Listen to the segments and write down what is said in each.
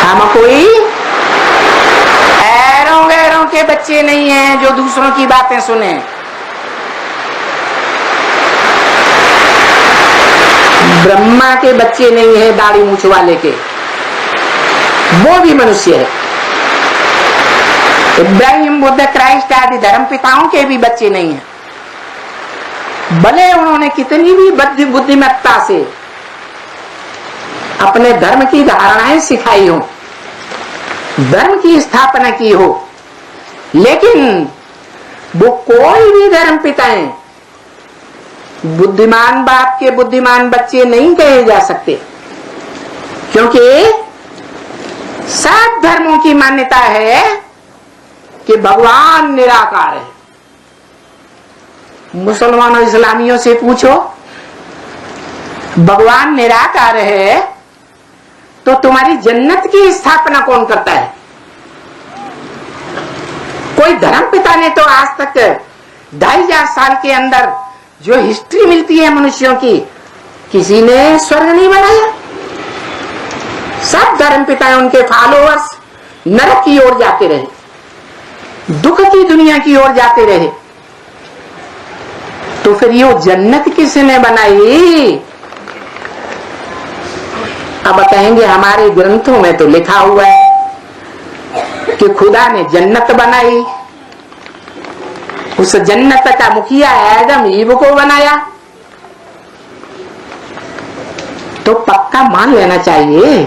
हम कोई ऐरों गैरों के बच्चे नहीं हैं जो दूसरों की बातें सुने। ब्रह्मा के बच्चे नहीं है दाढ़ी मूछ वाले के, वो भी मनुष्य है। इब्राहिम, बुद्ध, क्राइस्ट आदि धर्म पिताओं के भी बच्चे नहीं हैं, भले उन्होंने कितनी भी बुद्धिमत्ता से अपने धर्म की धारणाएं सिखाई हो, धर्म की स्थापना की हो, लेकिन वो कोई भी धर्म पिताएं बुद्धिमान बाप के बुद्धिमान बच्चे नहीं कहे जा सकते, क्योंकि सब धर्मों की मान्यता है कि भगवान निराकार है। मुसलमानों इस्लामियों से पूछो भगवान निराकार है तो तुम्हारी जन्नत की स्थापना कौन करता है? कोई धर्म पिता ने तो आज तक 2500 साल के अंदर जो हिस्ट्री मिलती है मनुष्यों की, किसी ने स्वर्ग नहीं बनाया। सब धर्म पिता उनके फॉलोअर्स नरक की ओर जाते रहे, दुख की दुनिया की ओर जाते रहे। तो फिर ये जन्नत किसने बनाई? अब कहेंगे हमारे ग्रंथों में तो लिखा हुआ है कि खुदा ने जन्नत बनाई, उस जन्नत का मुखिया आदम ईव को बनाया। तो पक्का मान लेना चाहिए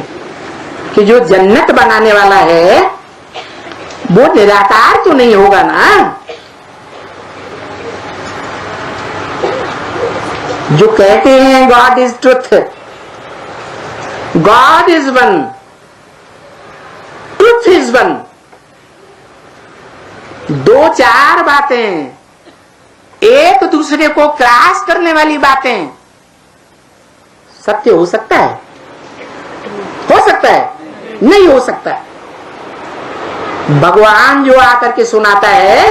कि जो जन्नत बनाने वाला है वो निराकार तो नहीं होगा ना। जो कहते हैं God is truth, God is one, truth is one, दो चार बातें एक दूसरे को क्रॉस करने वाली बातें सत्य हो सकता है? हो सकता है? नहीं हो सकता। भगवान जो आकर के सुनाता है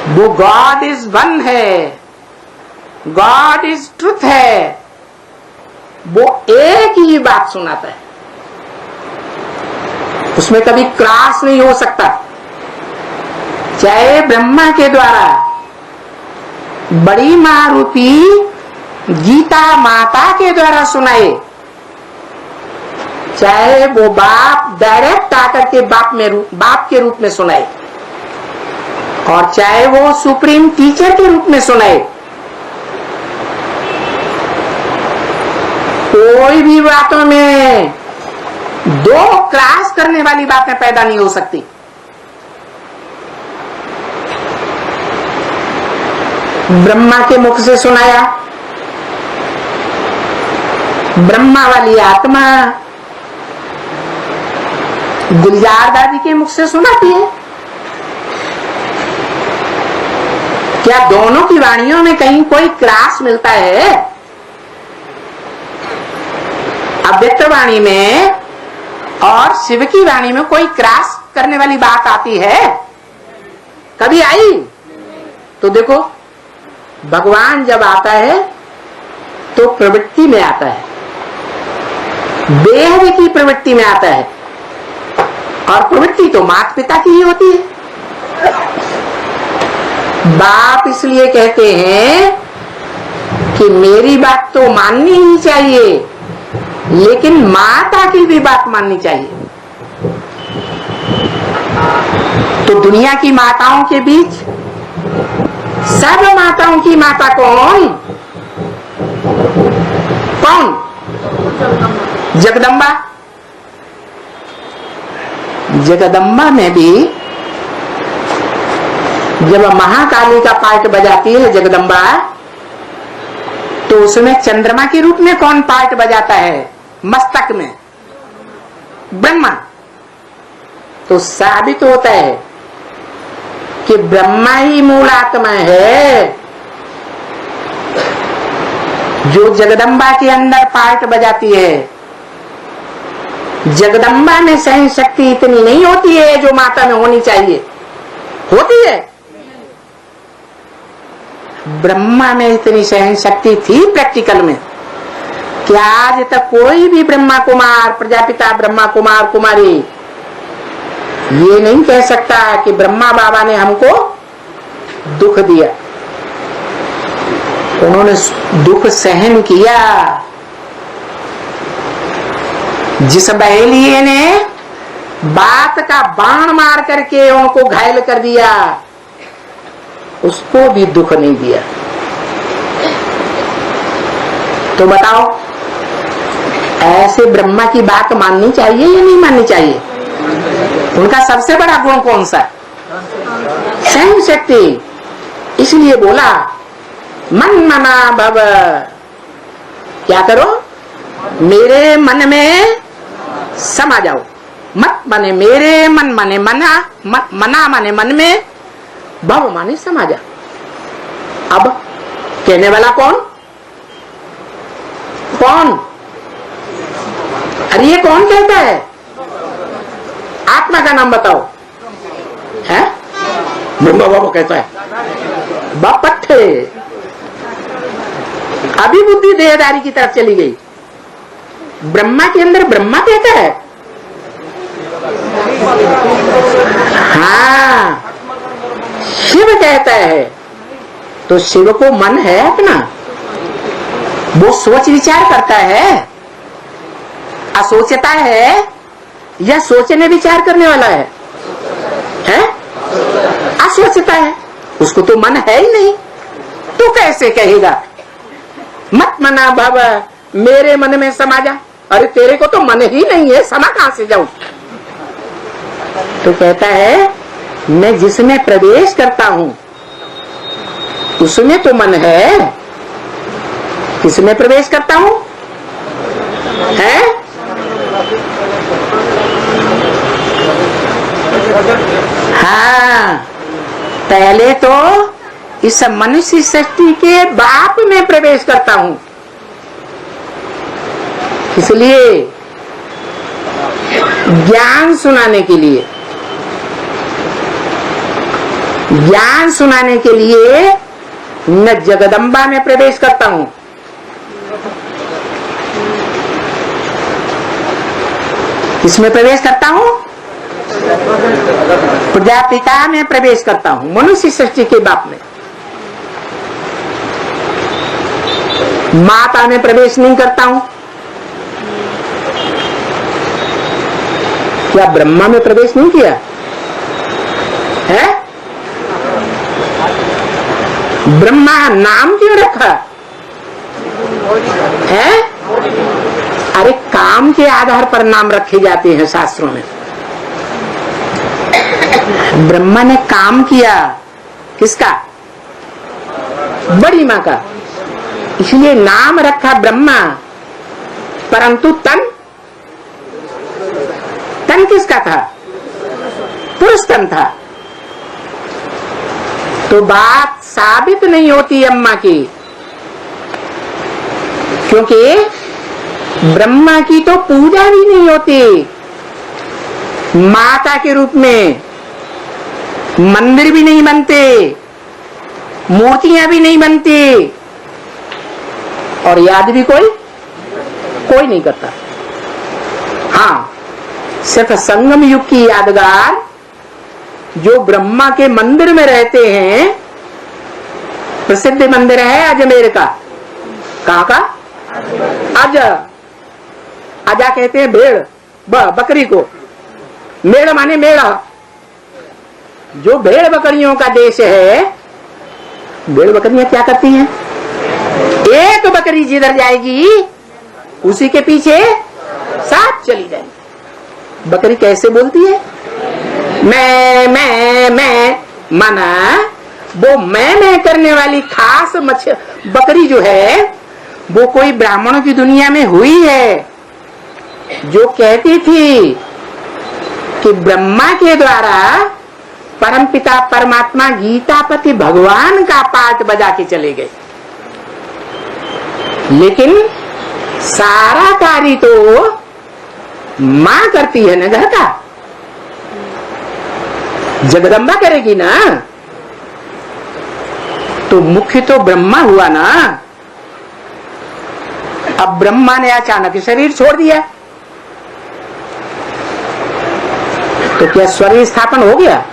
वो गॉड इज वन है, गॉड इज ट्रुथ है, वो एक ही बात सुनाता है, उसमें कभी क्रॉस नहीं हो सकता। चाहे ब्रह्मा के द्वारा बड़ी मां रूपी गीता माता के द्वारा सुनाए, चाहे वो बाप डायरेक्ट आकर के बाप के रूप में सुनाए, और चाहे वो सुप्रीम टीचर के रूप में सुनाए, कोई भी बातों में दो क्रॉस करने वाली बातें पैदा नहीं हो सकती। ब्रह्मा के मुख से सुनाया, ब्रह्मा वाली आत्मा गुलजार दादी के मुख से सुनाती है। क्या दोनों की वाणियों में कहीं कोई क्रॉस मिलता है? अव्यक्त वाणी में और शिव की वाणी में कोई क्रॉस करने वाली बात आती है? कभी आई? तो देखो, भगवान जब आता है तो प्रवृत्ति में आता है, बेहद की प्रवृत्ति में आता है, और प्रवृत्ति तो माता पिता की ही होती है। बाप इसलिए कहते हैं कि मेरी बात तो माननी ही चाहिए, लेकिन माता की भी बात माननी चाहिए। तो दुनिया की माताओं के बीच सब माताओं की माता कौन? कौन? जगदम्बा। जगदम्बा में भी जब महाकाली का पार्ट बजाती है जगदम्बा, तो उसमें चंद्रमा के रूप में कौन पार्ट बजाता है? मस्तक में ब्रह्मा। तो साबित होता है कि ब्रह्मा ही मूल आत्मा है जो जगदम्बा के अंदर पार्ट बजाती है। जगदम्बा में सहन शक्ति इतनी नहीं होती है जो माता में होनी चाहिए। होती है? ब्रह्मा में इतनी सहन शक्ति थी प्रैक्टिकल में, क्या आज तक कोई भी ब्रह्मा कुमार, प्रजापिता ब्रह्मा कुमार कुमारी ये नहीं कह सकता कि ब्रह्मा बाबा ने हमको दुख दिया। उन्होंने दुख सहन किया। जिस बहेलिये ने बात का बाण मार करके उनको घायल कर दिया, उसको भी दुख नहीं दिया। तो बताओ, ऐसे ब्रह्मा की बात माननी चाहिए या नहीं माननी चाहिए? उनका सबसे बड़ा गुण कौन सा? सहन शक्ति। इसलिए बोला मन मना भव, क्या करो? मेरे मन में समा जाओ। मत माने मेरे, मन माने मना, मना माने मन में, भव माने समा जा। अब कहने वाला कौन? कौन? अरे ये कौन कहता है? आत्मा का नाम बताओ। है ब्रह्मा बाबा कहता है। बापट्ठे, अभी बुद्धि देहदारी की तरफ चली गई। ब्रह्मा के अंदर ब्रह्मा कहता है। हाँ, शिव कहता है। तो शिव को मन है अपना, वो सोच विचार करता है। असोचता है या सोचने विचार करने वाला है? असोचता है, उसको तो मन है ही नहीं। तो कैसे कहेगा मत मना भव, मेरे मन में समा जा? अरे तेरे को तो मन ही नहीं है, समा कहां से जाऊं? तो कहता है मैं जिसमें प्रवेश करता हूं उसमें तो मन है। किसमें प्रवेश करता हूं? है? हाँ, पहले तो इस मनुष्य सृष्टि के बाप में प्रवेश करता हूं। इसलिए ज्ञान सुनाने के लिए, ज्ञान सुनाने के लिए मैं जगदम्बा में प्रवेश करता हूं। किसमें प्रवेश करता हूं? प्रजापिता में प्रवेश करता हूं, मनुष्य सृष्टि के बाप में। माता में प्रवेश नहीं करता हूं। क्या ब्रह्मा में प्रवेश नहीं किया है? ब्रह्मा नाम क्यों रखा है? अरे काम के आधार पर नाम रखे जाते हैं शास्त्रों में। ब्रह्मा ने काम किया, किसका? बड़ी माँ का, इसलिए नाम रखा ब्रह्मा। परंतु तन किसका था? पुरुष तन था। तो बात साबित नहीं होती अम्मा की, क्योंकि ब्रह्मा की तो पूजा भी नहीं होती। माता के रूप में मंदिर भी नहीं बनते, मूर्तियां भी नहीं बनती, और याद भी कोई नहीं करता। हाँ, सिर्फ संगम युग की यादगार जो ब्रह्मा के मंदिर में रहते हैं। प्रसिद्ध मंदिर है अजमेर का। कहाँ का? आजा कहते हैं भेड़, बकरी को। मेड़ माने मेड़ा। जो भेड़ बकरियों का देश है, भेड़ बकरियां क्या करती हैं? एक बकरी जिधर जाएगी उसी के पीछे साथ चली जाएगी। बकरी कैसे बोलती है? मैं माना वो मैं करने वाली खास बकरी जो है, वो कोई ब्राह्मणों की दुनिया में हुई है, जो कहती थी कि ब्रह्मा के द्वारा परमपिता परमात्मा गीतापति भगवान का पाठ बजा के चले गए। लेकिन सारा कार्य तो मां करती है ना, घर का। जगदम्बा करेगी ना, तो मुख्य तो ब्रह्मा हुआ ना। अब ब्रह्मा ने अचानक शरीर छोड़ दिया, तो क्या स्वर्ग स्थापन हो गया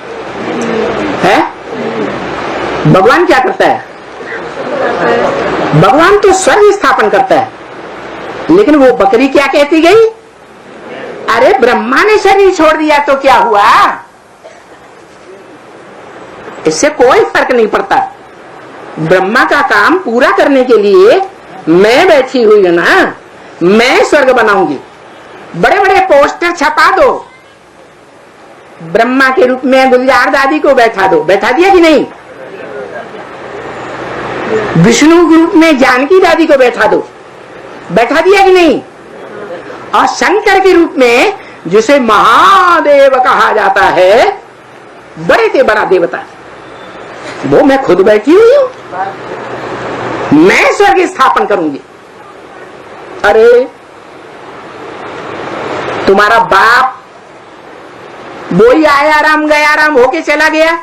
है? भगवान क्या करता है? भगवान तो स्वर्ग स्थापन करता है, लेकिन वो बकरी क्या कहती गई? अरे ब्रह्मा ने शरीर छोड़ दिया तो क्या हुआ? इससे कोई फर्क नहीं पड़ता। ब्रह्मा का काम पूरा करने के लिए मैं बैठी हुई है ना, मैं स्वर्ग बनाऊंगी। बड़े बड़े पोस्टर छपा दो, ब्रह्मा के रूप में गुलजार दादी को बैठा दो, बैठा दिया कि नहीं? विष्णु के रूप में जानकी दादी को बैठा दो, बैठा दिया कि नहीं? और शंकर के रूप में जिसे महादेव कहा जाता है, बड़े से बड़ा देवता, वो मैं खुद बैठी हुई हूं, मैं स्वर्ग स्थापन करूंगी। अरे तुम्हारा बाप वही आया राम गया राम होके चला गया,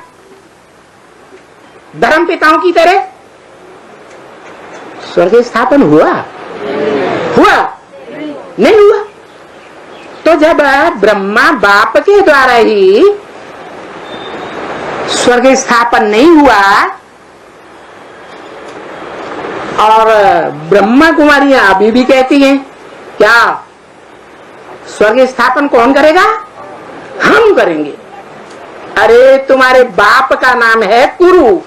धर्म पिताओं की तरह। स्वर्ग स्थापन हुआ? हुआ नहीं हुआ? तो जब ब्रह्मा बाप के द्वारा ही स्वर्ग स्थापन नहीं हुआ, और ब्रह्मा कुमारियां अभी भी कहती हैं क्या स्वर्ग स्थापन कौन करेगा? हम करेंगे। अरे तुम्हारे बाप का नाम है कुरु,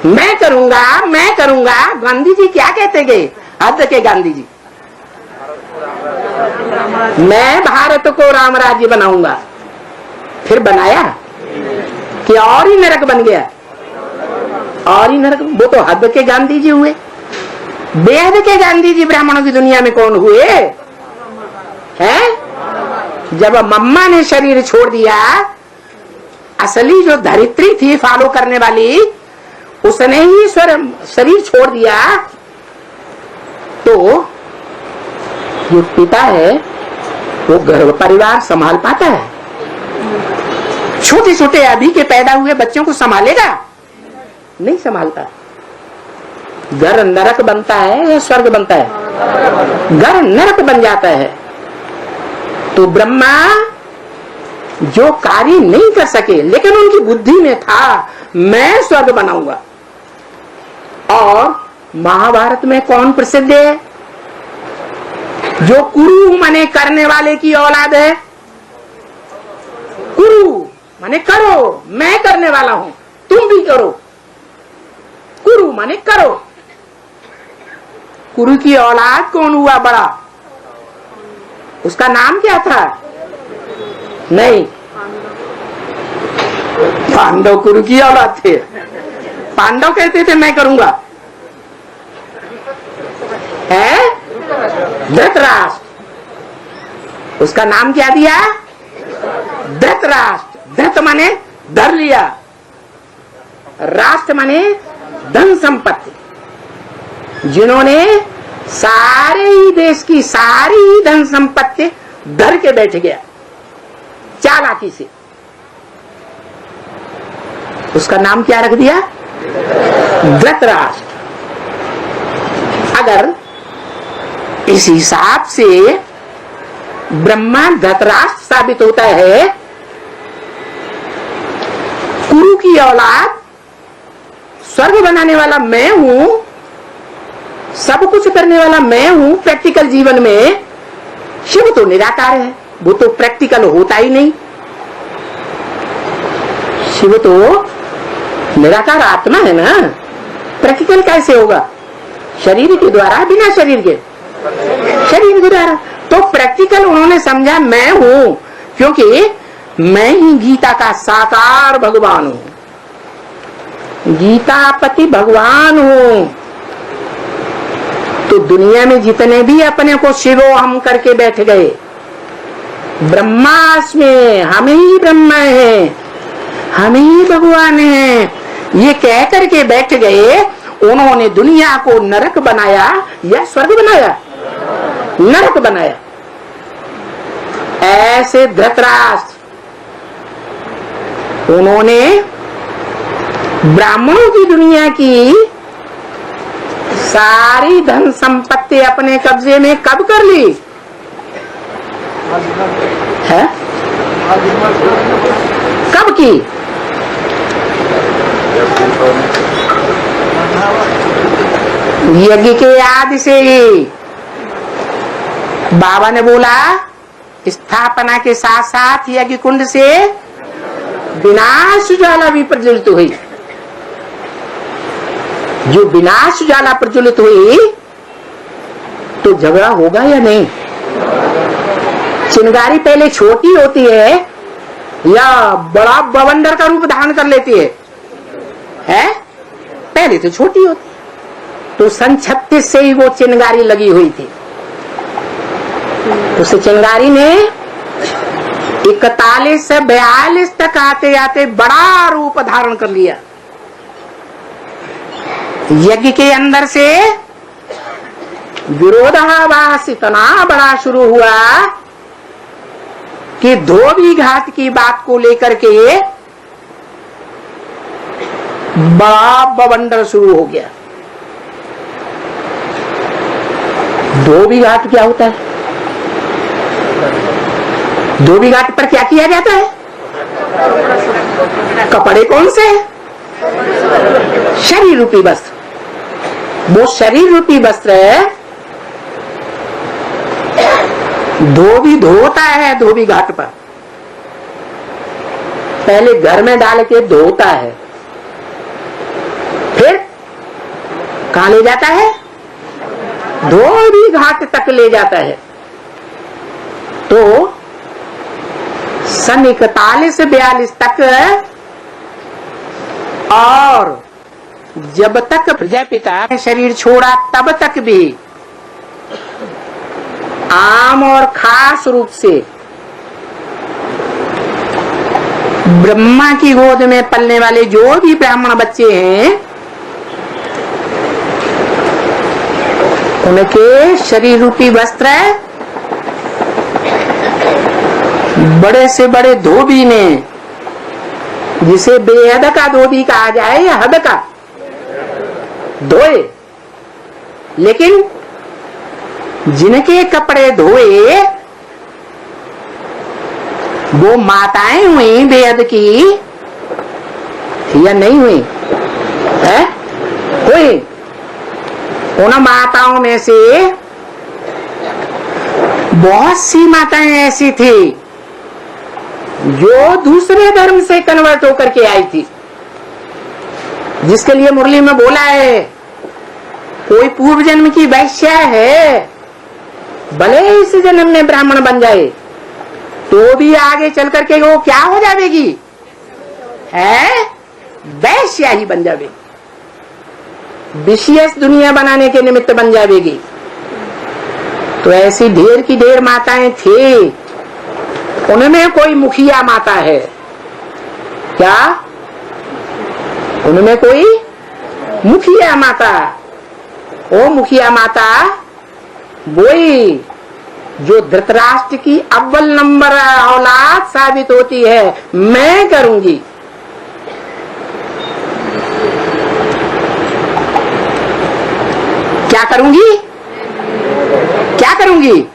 मैं करूंगा मैं करूंगा। गांधी जी क्या कहते गए? हद के गांधी जी, मैं भारत को राम राज्य बनाऊंगा। फिर बनाया कि और ही नरक बन गया? और ही नरक। वो तो हद के गांधी जी हुए, बेहद के गांधी जी ब्राह्मणों की दुनिया में कौन हुए हैं? जब मम्मा ने शरीर छोड़ दिया, असली जो धरित्री थी फॉलो करने वाली, उसने ही शरीर छोड़ दिया, तो जो पिता है वो घर परिवार संभाल पाता है? छोटे छोटे अभी के पैदा हुए बच्चों को संभालेगा? नहीं संभालता। घर नरक बनता है या स्वर्ग बनता है? घर नरक बन जाता है। तो ब्रह्मा जो कार्य नहीं कर सके, लेकिन उनकी बुद्धि में था मैं स्वर्ग बनाऊंगा। और महाभारत में कौन प्रसिद्ध है? जो कुरु माने करने वाले की औलाद है। कुरु माने करो, मैं करने वाला हूं, तुम भी करो। कुरु माने करो। कुरु की औलाद कौन हुआ बड़ा? उसका नाम क्या था? नहीं, पांडव कुरु की औलाद थे। पांडव कहते थे मैं करूंगा, है धृतराष्ट्र। उसका नाम क्या दिया? धृतराष्ट्र। धृत माने धर लिया, राष्ट्र माने धन संपत्ति। जिन्होंने सारे ही देश की सारी धन संपत्ति धर के बैठ गया चालाकी से, उसका नाम क्या रख दिया? धृतराष्ट्र। अगर इस हिसाब से ब्रह्मा धृतराष्ट्र साबित होता है, कुरु की औलाद, स्वर्ग बनाने वाला मैं हूं, सब कुछ करने वाला मैं हूं प्रैक्टिकल जीवन में। शिव तो निराकार है, वो तो प्रैक्टिकल होता ही नहीं। शिव तो निराकार आत्मा है ना, प्रैक्टिकल कैसे होगा? शरीर के द्वारा, बिना शरीर के, शरीर के द्वारा। तो प्रैक्टिकल उन्होंने समझा मैं हूं, क्योंकि मैं ही गीता का साकार भगवान हूं, गीतापति भगवान हूं। तो दुनिया में जितने भी अपने को शिवो हम करके बैठ गए, ब्रह्मास्मि, हम ही ब्रह्मा हैं, हम ही भगवान हैं, ये कह करके बैठ गए, उन्होंने दुनिया को नरक बनाया या स्वर्ग बनाया? नरक बनाया। ऐसे धृतराष्ट्र, उन्होंने ब्राह्मणों की दुनिया की सारी धन संपत्ति अपने कब्जे में कब कर ली है? कब की? यज्ञ के याद से ही बाबा ने बोला स्थापना के साथ साथ यज्ञ कुंड से विनाश ज्वाला भी प्रज्वलित हुई। जो विनाश ज्वाला प्रज्वलित हुई तो झगड़ा होगा या नहीं? चिंगारी पहले छोटी होती है या बड़ा बवंडर का रूप धारण कर लेती है? पहले तो छोटी होती है। तो सन 36 से ही वो चिंगारी लगी हुई थी। उस चिंगारी ने 41 से 42 तक आते आते बड़ा रूप धारण कर लिया। यज्ञ के अंदर से विरोधाभास इतना बड़ा शुरू हुआ कि धोबी घाट की बात को लेकर के बड़ा बवंडर शुरू हो गया। धोबी घाट क्या होता है? धोबी घाट पर क्या किया जाता है? कपड़े कौन से? शरीर रूपी वस्त्र। वो शरीर रूपी वस्त्र है, धोबी धोता है। धोबी घाट पर पहले घर में डाल के धोता है, फिर कहां ले जाता है? धोबी घाट तक ले जाता है। तो सन 41-42 तक और जब तक प्रजापिता ने शरीर छोड़ा तब तक भी आम और खास रूप से ब्रह्मा की गोद में पलने वाले जो भी ब्राह्मण बच्चे हैं उनके शरीर रूपी वस्त्र बड़े से बड़े धोबी ने, जिसे बेहद का धोबी कहा जाए या हद का, धोए। लेकिन जिनके कपड़े धोए वो माताएं हुई बेहद की या नहीं हुई? हुई। उन माताओं में से बहुत सी माताएं ऐसी थी जो दूसरे धर्म से कन्वर्ट होकर के आई थी, जिसके लिए मुरली में बोला है कोई पूर्व जन्म की वैश्या है, भले इस जन्म में ब्राह्मण बन जाए तो भी आगे चल करके वो क्या हो जाएगी? वैश्या ही बन जाएगी, विशेष दुनिया बनाने के निमित्त बन जाएगी। तो ऐसी ढेर की ढेर माताएं थी। उनमें कोई मुखिया माता है क्या? उनमें कोई मुखिया माता? ओ मुखिया माता वही जो धृतराष्ट्र की अव्वल नंबर औलाद साबित होती है। मैं करूंगी। क्या करूंगी? क्या करूंगी?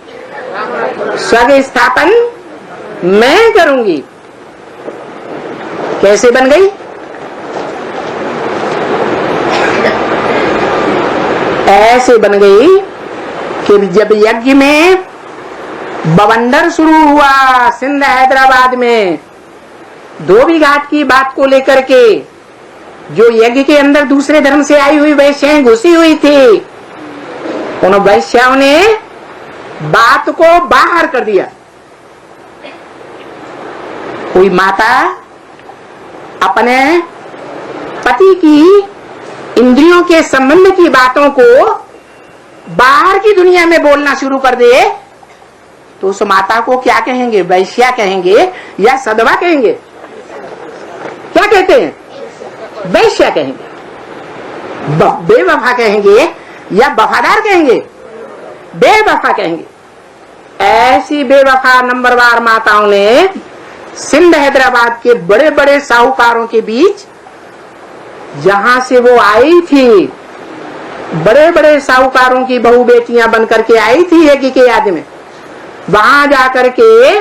स्वर्ग स्थापन मैं करूंगी। कैसे बन गई? ऐसे बन गई कि जब यज्ञ में बवंडर शुरू हुआ सिंध हैदराबाद में, धोबी घाट की बात को लेकर के जो यज्ञ के अंदर दूसरे धर्म से आई हुई वैश्याएं घुसी हुई थी, उन वैश्याओं ने बात को बाहर कर दिया। कोई माता अपने पति की इंद्रियों के संबंध की बातों को बाहर की दुनिया में बोलना शुरू कर दे तो उस माता को क्या कहेंगे? वैश्या कहेंगे या सदवा कहेंगे? क्या कहते हैं? वैश्या कहेंगे। बेवफा कहेंगे या वफादार कहेंगे? बेवफा कहेंगे। ऐसी बेवफा नंबरवार माताओं ने सिंध हैदराबाद के बड़े बड़े साहूकारों के बीच जहां से वो आई थी बड़े बड़े साहूकारों की बहू बेटियां बनकर के आई थी यज्ञ के याद में। वहां जाकर के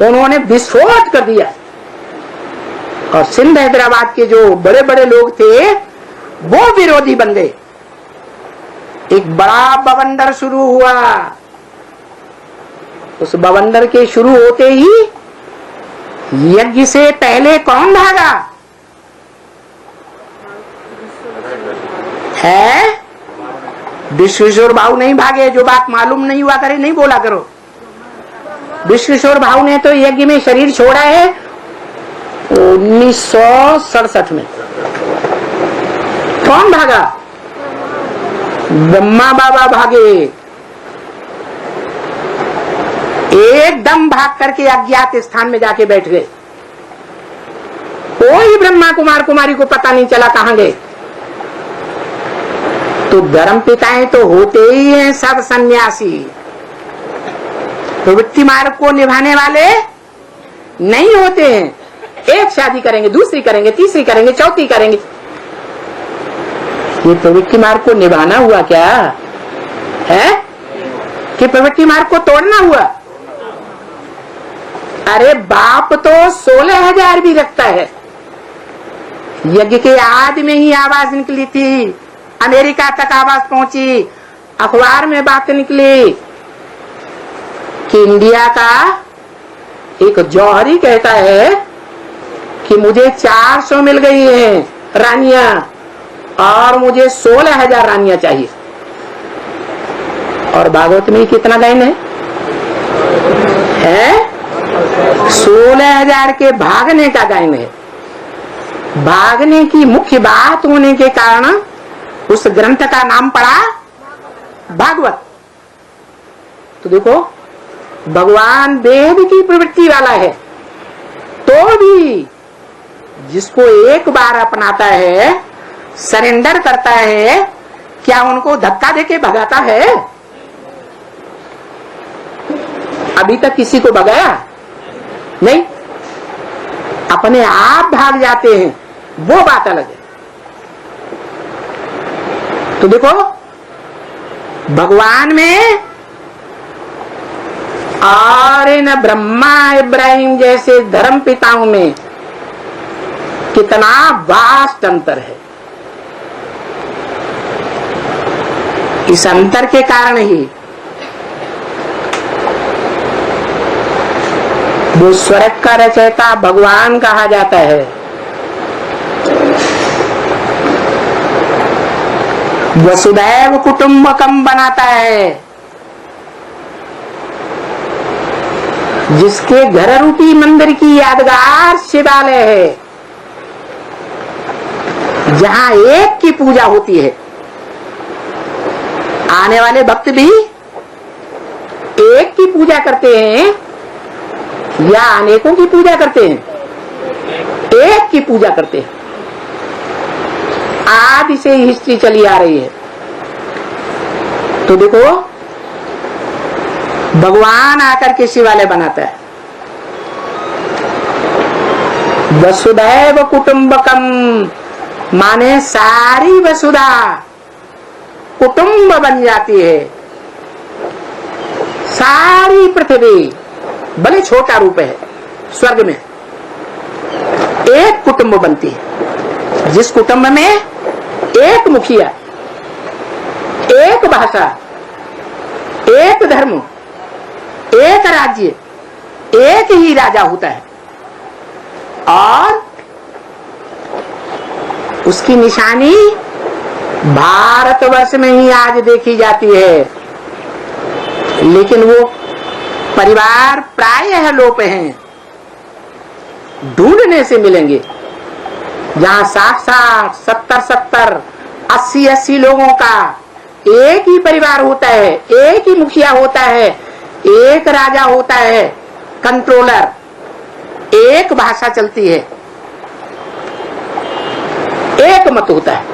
उन्होंने विस्फोट कर दिया और सिंध हैदराबाद के जो बड़े बड़े लोग थे वो विरोधी बन गए। एक बड़ा बवंडर शुरू हुआ। उस बवंडर के शुरू होते ही यज्ञ से पहले कौन भागा है? विश्वेश्वर भाऊ नहीं भागे। जो बात मालूम नहीं हुआ करे नहीं बोला करो। विश्वेश्वर भाऊ ने तो यज्ञ में शरीर छोड़ा है 1967 में। कौन भागा? ब्रह्मा बाबा भागे। एकदम भाग करके अज्ञात स्थान में जाके बैठ गए। कोई ब्रह्मा कुमार कुमारी को पता नहीं चला कहां गए। तो धर्म पिताएं तो होते ही हैं सब सन्यासी। प्रवृत्ति मार्ग को निभाने वाले नहीं होते हैं। एक शादी करेंगे, दूसरी करेंगे, तीसरी करेंगे, चौथी करेंगे। ये प्रवृत्ति मार्ग को निभाना हुआ क्या है कि प्रवृत्ति मार्ग को तोड़ना हुआ? अरे बाप तो 16,000 भी रखता है। यज्ञ के आदि में ही आवाज निकली थी, अमेरिका तक आवाज पहुंची, अखबार में बात निकली कि इंडिया का एक जौहरी कहता है कि मुझे 400 मिल गई हैं रानियां और मुझे 16,000 रानियां चाहिए। और भागवत में कितना लाइन है? 16,000 के भागने का गायन है। भागने की मुख्य बात होने के कारण उस ग्रंथ का नाम पड़ा भागवत। तो देखो भगवान वेद की प्रवृत्ति वाला है, तो भी जिसको एक बार अपनाता है, सरेंडर करता है, क्या उनको धक्का देके भगाता है? अभी तक किसी को भगाया नहीं। अपने आप भाग जाते हैं, वो बात अलग है। तो देखो भगवान में और इन ब्रह्मा इब्राहिम जैसे धर्म पिताओं में कितना वास्ट अंतर है। इस अंतर के कारण ही वो स्वर्ग का रचयिता भगवान कहा जाता है। वसुदैव कुटुंबकम बनाता है। जिसके घर रूपी मंदिर की यादगार शिवालय है, जहां एक की पूजा होती है। आने वाले भक्त भी एक की पूजा करते हैं या अनेकों की पूजा करते हैं? एक की पूजा करते हैं। आदि से हिस्ट्री चली आ रही है। तो देखो भगवान आकर के शिवालय बनाता है। वसुदैव कुटुंबकम माने सारी वसुधा कुटुंब बन जाती है। सारी पृथ्वी भले छोटा रूप है, स्वर्ग में एक कुटुंब बनती है। जिस कुटुंब में एक मुखिया, एक भाषा, एक धर्म, एक राज्य, एक ही राजा होता है और उसकी निशानी भारतवर्ष में ही आज देखी जाती है। लेकिन वो परिवार प्रायः लोप हैं। ढूंढने से मिलेंगे जहां 60-60, 70-70, 80-80 लोगों का एक ही परिवार होता है, एक ही मुखिया होता है, एक राजा होता है, कंट्रोलर, एक भाषा चलती है, एक मत होता है।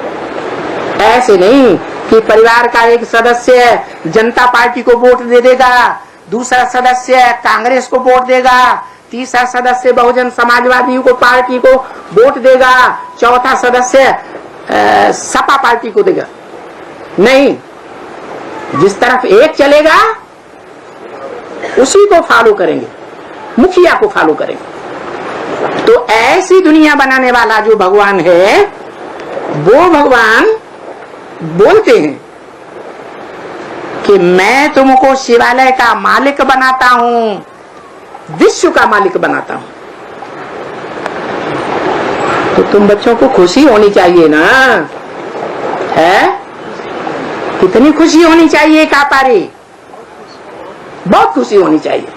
ऐसे नहीं कि परिवार का एक सदस्य जनता पार्टी को वोट दे देगा, दूसरा सदस्य कांग्रेस को वोट देगा, तीसरा सदस्य बहुजन समाजवादी को पार्टी को वोट देगा, चौथा सदस्य सपा पार्टी को देगा। नहीं, जिस तरफ एक चलेगा उसी को फॉलो करेंगे, मुखिया को फॉलो करेंगे। तो ऐसी दुनिया बनाने वाला जो भगवान है, वो भगवान बोलते हैं कि मैं तुमको शिवालय का मालिक बनाता हूं, विश्व का मालिक बनाता हूं। तो तुम बच्चों को खुशी होनी चाहिए ना, है? कितनी खुशी होनी चाहिए कापारी, बहुत खुशी होनी चाहिए।